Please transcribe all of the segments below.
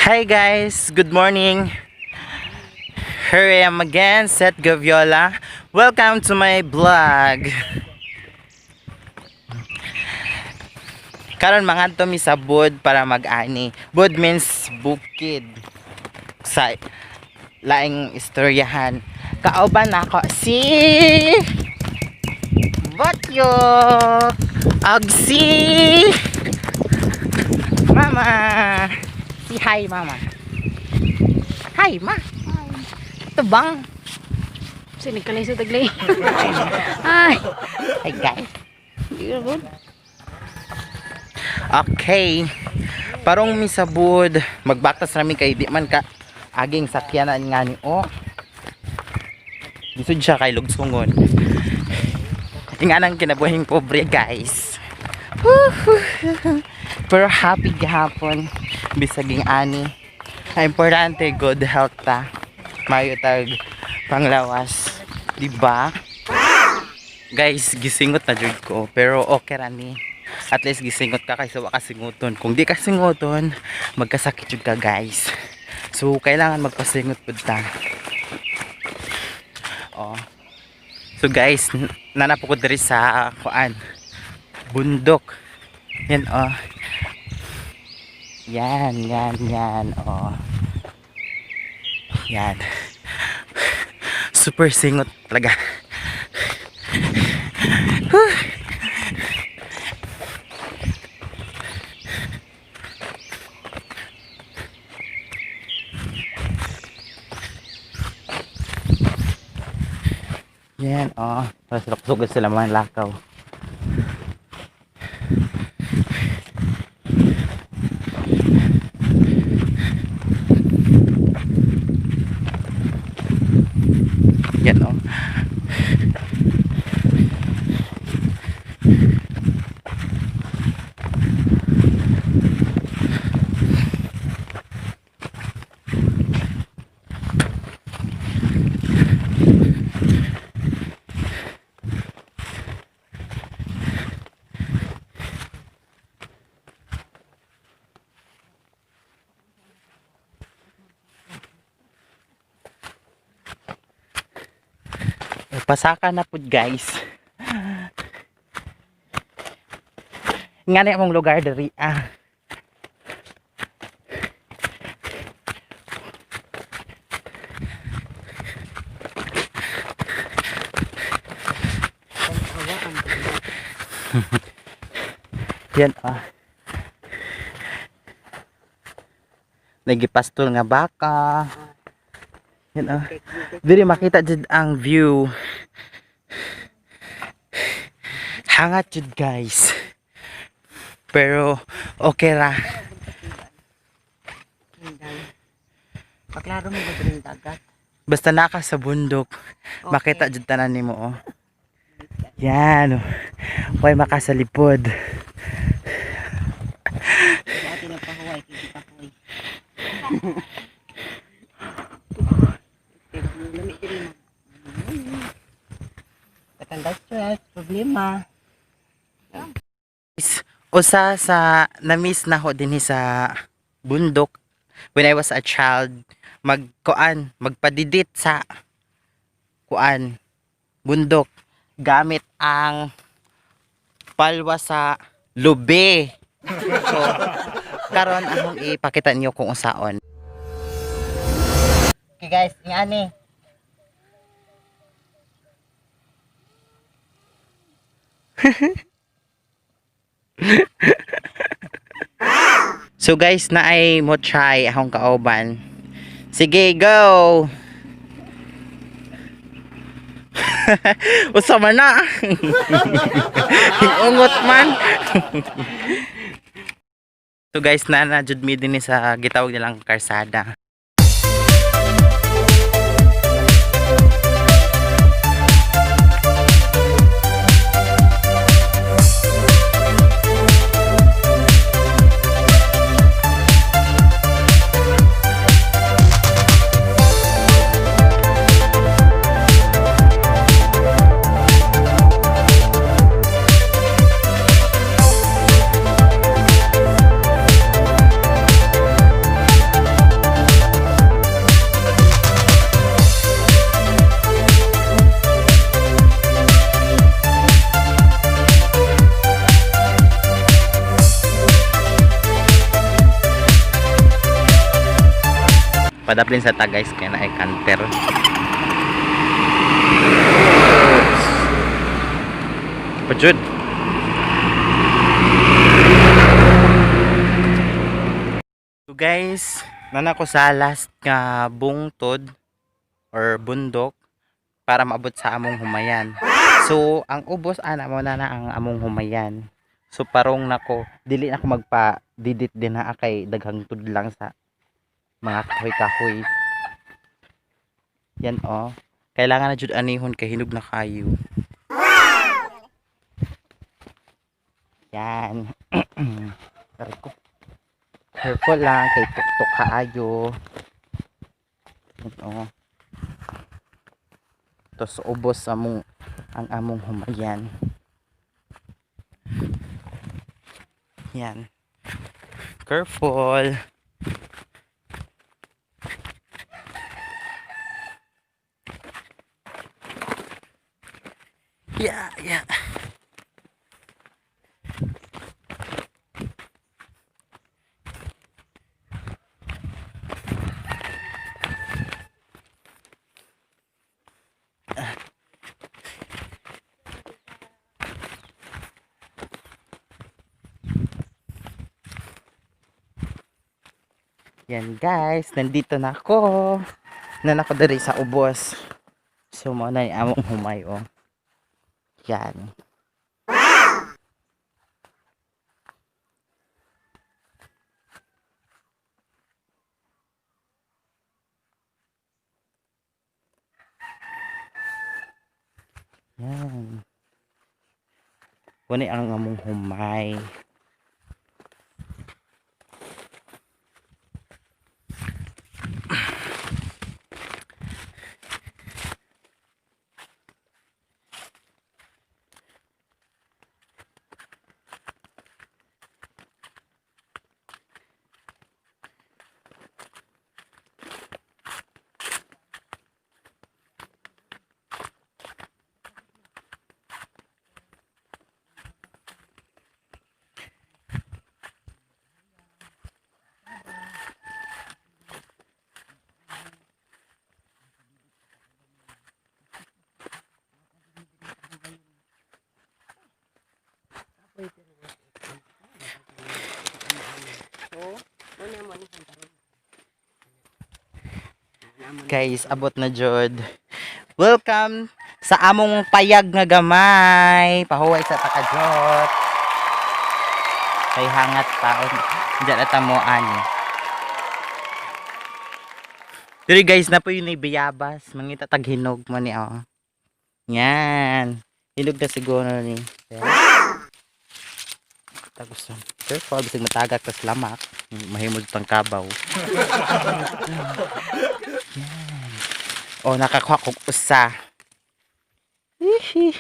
Hi guys, good morning. Here I am again, Seth Gaviola. Welcome to my vlog. Karon mga to mi sa bud para mag-ani. Bud means bukid. Sa laing istoryahan. Kauban ako si Batyok. Ag si Mama. Si hi Mama. Hi Ma. Ito bang? Sinikalay sa taglay. Ay. Hi guys. Okay. Parong misabud. Magbaktas rami kay di man ka aging sakyanan nga ni o. Lisod siya kay lugsungon. Inganang kinabuhing pobre guys. Pero happy gahapon. Bisaging ani. Importante good health ta. Mayo tag panglawas. Diba? Guys, gisingot na jud ko. Pero okay ra ni. At least gisingot ka kaysa wa kasingoton. Kung di ka singoton, magkasakit jud ka guys. So kailangan magpasingot pud ta. Oh. So guys, nanapo ko diri sa kuan. Bundok. Yan oh. Yan oh. Yan. Super singot talaga. Yan, oh. Tapos sugod sila mga lakaw. Yan, oh. Pasaka na pud guys. Nga na among lugar diri ah. Yan ah. Nagipastol nga baka. Yan ah. Diri makita jud ang view. Hangat jud guys. Pero okay ra. Paklaro mo ba yung dagat? Basta naka sa bundok, makita jud tanan nimo oh. Yan. Way makasalipod. Dati na pahuway, kiki pahuway. Katanda stress, problema. Usa sa na-miss na ho din sa bundok when I was a child, magpadidit sa kuan bundok gamit ang palwa sa lube. So karon among ipakita niyo kung usaon. Okay guys, ingani. So guys, naay mo try akong kauban. Sige, go. Usa man na. Ungot man. So guys, na jud mi din sa gitawag nilang karsada. Padaplin sa ta guys kaya na ay kanter. Pajud. So guys, nana ko sa last nga bungtod or bundok para maabot sa among humayan. So ang ubos ana mo na ang among humayan. So parong nako dili na ako magpa didit din na kay daghang tudlang sa mga kahoy-kahoy. Yan oh. Kailangan na jud anihon kay hinog na kayo. Yan. Sorry ko. Careful lang kay tuktok kaayo. Yan oh. Tos ubos ang among humayan. Yan. Careful. Yeah. Yan guys, nandito na ako. Nanako diri sa ubos. So mo na among humay oh. Yan. Yan. Wala ang among humay. Guys, abot na jud. Welcome sa among payag nga gamay. Pahuway sa takajot. Kay hangat pa. Diyan na tamo ani. Diri guys, na po yun ay bayabas. Mangita tag hinog mo ni oh. Yan. Hinog na siguro ni. Tagusan. Careful, bisig matagak tas lamak. Mahimod pang kabaw. Yan. Oh, nakakuha kong usa. Hihi.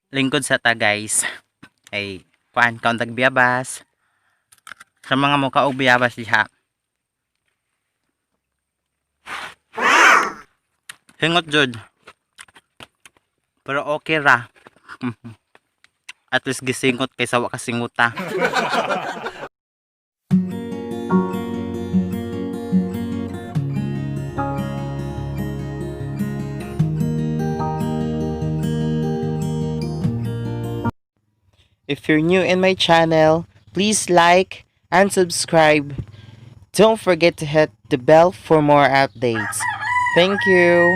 Lingkod sa ta guys. Ay, kuan kaon tag biyabas. Sa mga mukha og biyabas diha. Hingot jud. Pero okay ra. At least gisingot kaysa wa kasinguta. If you're new in my channel, please like and subscribe. Don't forget to hit the bell for more updates. Thank you.